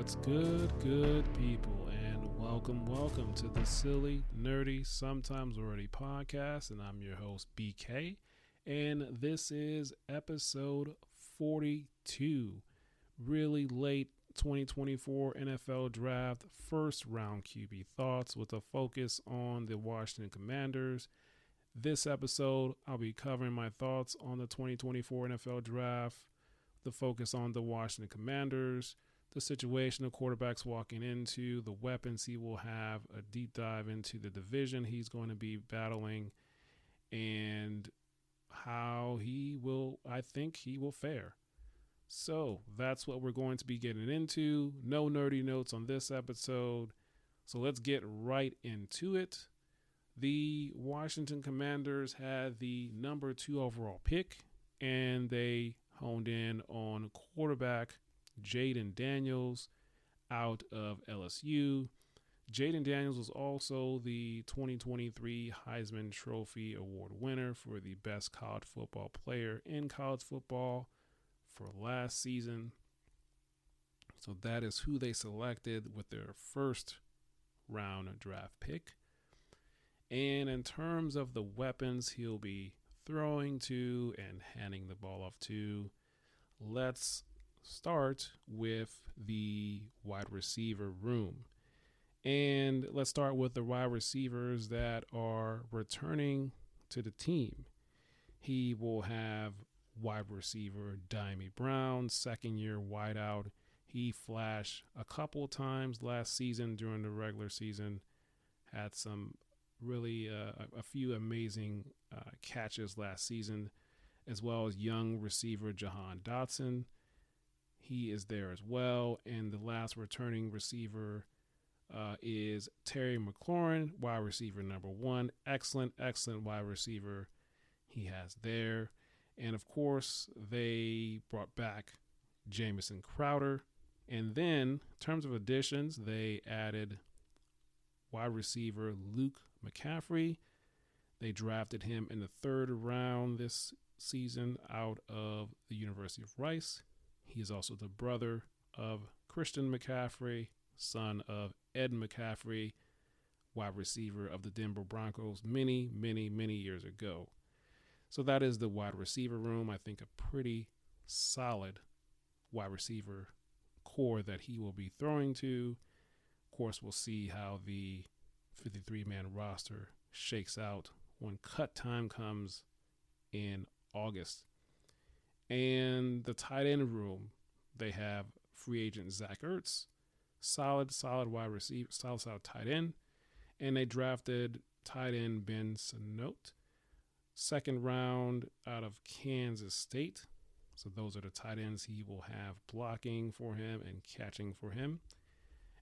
What's good people, and welcome to the Silly, Nerdy, Sometimes Already podcast, and I'm your host, BK, and this is episode 42, really late 2024 NFL Draft, first round QB thoughts with a focus on the Washington Commanders. This episode, I'll be covering my thoughts on the 2024 NFL Draft, the focus on the Washington Commanders, the situation the quarterback's walking into, the weapons he will have, a deep dive into the division he's going to be battling, and how I think he will fare. So that's what we're going to be getting into. No nerdy notes on this episode. So let's get right into it. The Washington Commanders had the number 2 overall pick, and they honed in on quarterback Jayden Daniels out of LSU. Jayden Daniels was also the 2023 Heisman Trophy Award winner for the best college football player in college football for last season. So that is who they selected with their first round draft pick. And in terms of the weapons he'll be throwing to and handing the ball off to, let's start with the wide receiver room. And let's start with the wide receivers that are returning to the team. He will have wide receiver Dyami Brown, second-year wideout. He flashed a couple times last season during the regular season, had some really a few amazing catches last season, as well as young receiver Jahan Dotson. He is there as well. And the last returning receiver is Terry McLaurin, wide receiver number 1. Excellent wide receiver he has there. And, of course, they brought back Jamison Crowder. And then, in terms of additions, they added wide receiver Luke McCaffrey. They drafted him in the 3rd round this season out of the University of Rice. He is also the brother of Christian McCaffrey, son of Ed McCaffrey, wide receiver of the Denver Broncos many years ago. So that is the wide receiver room. I think a pretty solid wide receiver core that he will be throwing to. Of course, we'll see how the 53-man roster shakes out when cut time comes in August. And the tight end room, they have free agent Zach Ertz, solid wide receiver, solid tight end. And they drafted tight end Ben Sinnott, 2nd round out of Kansas State. So those are the tight ends he will have blocking for him and catching for him.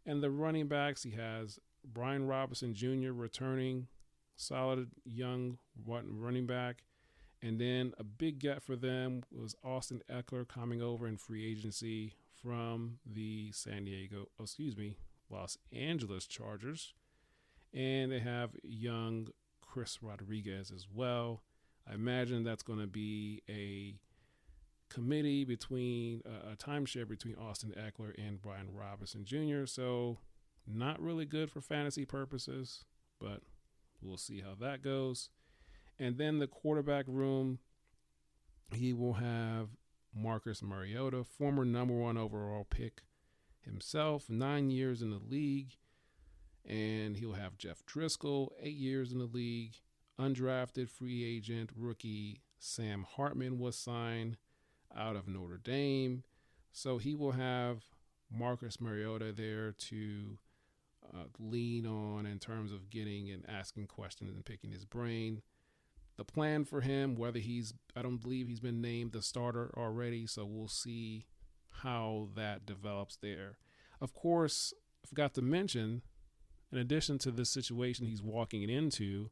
And the running backs, he has Brian Robinson Jr. returning, solid young running back. And then a big get for them was Austin Eckler coming over in free agency from the Los Angeles Chargers. And they have young Chris Rodriguez as well. I imagine that's going to be a committee between a timeshare between Austin Eckler and Brian Robinson Jr. So not really good for fantasy purposes, but we'll see how that goes. And then the quarterback room, he will have Marcus Mariota, former number 1 overall pick himself, 9 years in the league. And he'll have Jeff Driscoll, 8 years in the league. Undrafted free agent rookie Sam Hartman was signed out of Notre Dame. So he will have Marcus Mariota there to lean on in terms of getting and asking questions and picking his brain. The plan for him, I don't believe he's been named the starter already, so we'll see how that develops there. Of course, I forgot to mention, in addition to this situation he's walking into,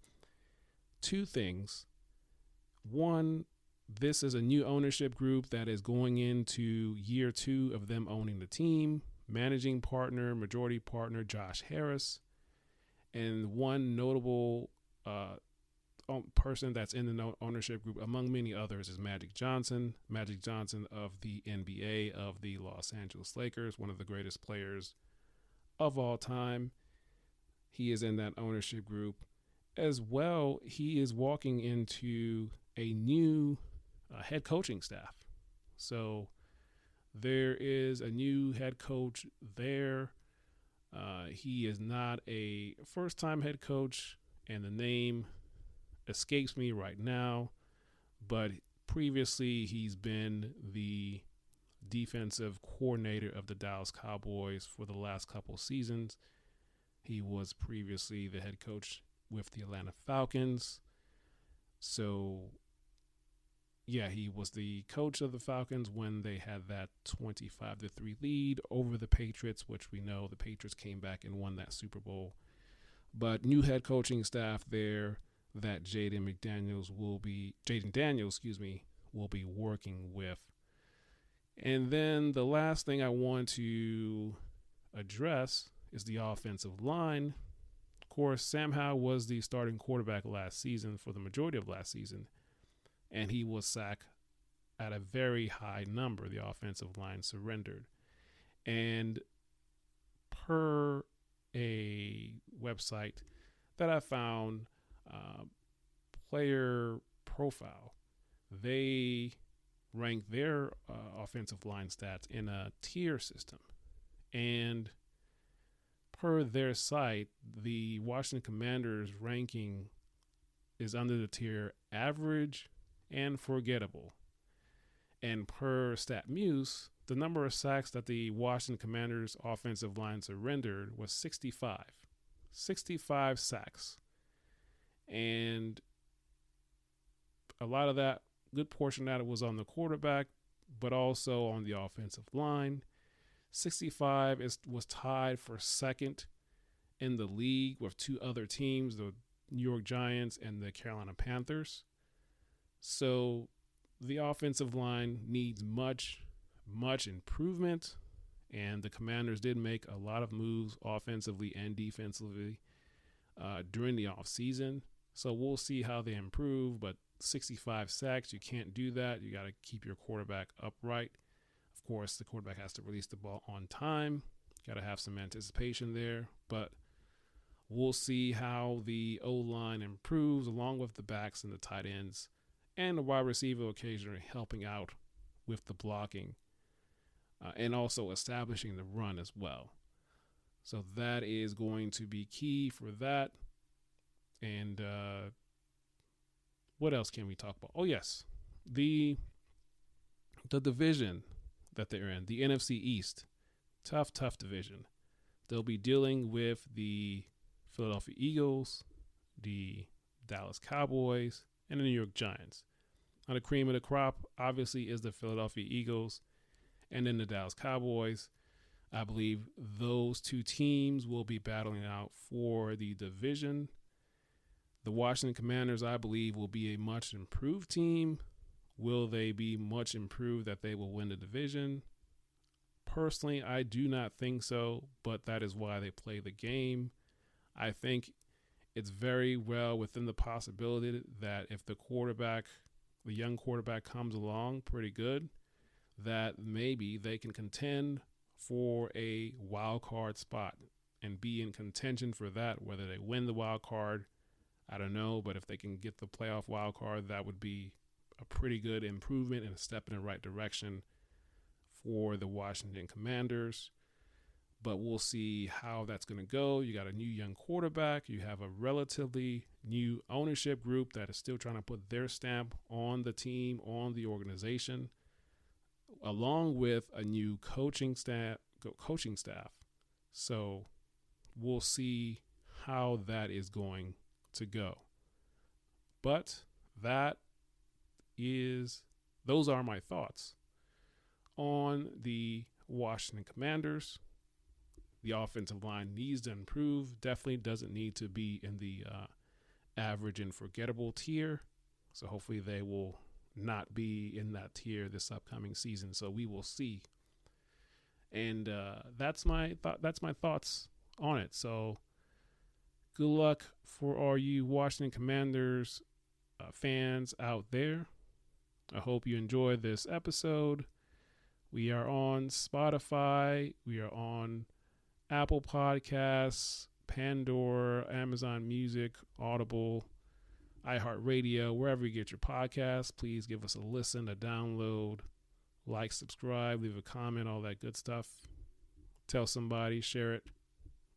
2 things. One, this is a new ownership group that is going into year 2 of them owning the team. Managing partner, majority partner, Josh Harris. And one notable person that's in the ownership group, among many others, is Magic Johnson. Magic Johnson of the NBA, of the Los Angeles Lakers, one of the greatest players of all time. He is in that ownership group. As well, he is walking into a new head coaching staff. So there is a new head coach there. He is not a first-time head coach, and the name escapes me right now. But previously, he's been the defensive coordinator of the Dallas Cowboys for the last couple seasons. He was previously the head coach with the Atlanta Falcons. So, yeah, he was the coach of the Falcons when they had that 25-3 lead over the Patriots, which we know the Patriots came back and won that Super Bowl. But new head coaching staff there that Jayden Daniels will be working with. And then the last thing I want to address is the offensive line. Of course, Sam Howell was the starting quarterback last season for the majority of last season, and he was sacked at a very high number. The offensive line surrendered. And per a website that I found, Player Profile, they rank their offensive line stats in a tier system. And per their site, the Washington Commanders ranking is under the tier average and forgettable. And per StatMuse, the number of sacks that the Washington Commanders offensive line surrendered was 65. 65 sacks. And a lot of that, good portion of that was on the quarterback, but also on the offensive line. 65 was tied for second in the league with two other teams, the New York Giants and the Carolina Panthers. So the offensive line needs much improvement, and the Commanders did make a lot of moves offensively and defensively during the offseason. So we'll see how they improve, but 65 sacks, you can't do that. You got to keep your quarterback upright. Of course, the quarterback has to release the ball on time. Got to have some anticipation there, but we'll see how the O-line improves along with the backs and the tight ends and the wide receiver occasionally helping out with the blocking and also establishing the run as well. So that is going to be key for that. And what else can we talk about? Oh, yes. The division that they're in, the NFC East. Tough division. They'll be dealing with the Philadelphia Eagles, the Dallas Cowboys, and the New York Giants. Now, the cream of the crop, obviously, is the Philadelphia Eagles and then the Dallas Cowboys. I believe those two teams will be battling out for the division. The Washington Commanders, I believe, will be a much improved team. Will they be much improved that they will win the division? Personally, I do not think so, but that is why they play the game. I think it's very well within the possibility that if the young quarterback comes along pretty good, that maybe they can contend for a wild card spot and be in contention for that. Whether they win the wild card, I don't know, but if they can get the playoff wild card, that would be a pretty good improvement and a step in the right direction for the Washington Commanders. But we'll see how that's going to go. You got a new young quarterback. You have a relatively new ownership group that is still trying to put their stamp on the team, on the organization, along with a new coaching staff. So we'll see how that is going to go. But those are my thoughts on the Washington Commanders. The offensive line needs to improve. Definitely doesn't need to be in the average and forgettable tier. So hopefully they will not be in that tier this upcoming season. So we will see. And that's my thoughts on it. So good luck for all you Washington Commanders fans out there. I hope you enjoy this episode. We are on Spotify. We are on Apple Podcasts, Pandora, Amazon Music, Audible, iHeartRadio, wherever you get your podcasts. Please give us a listen, a download, like, subscribe, leave a comment, all that good stuff. Tell somebody, share it.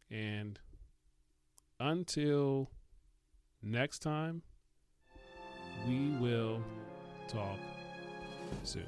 And until next time, we will talk soon.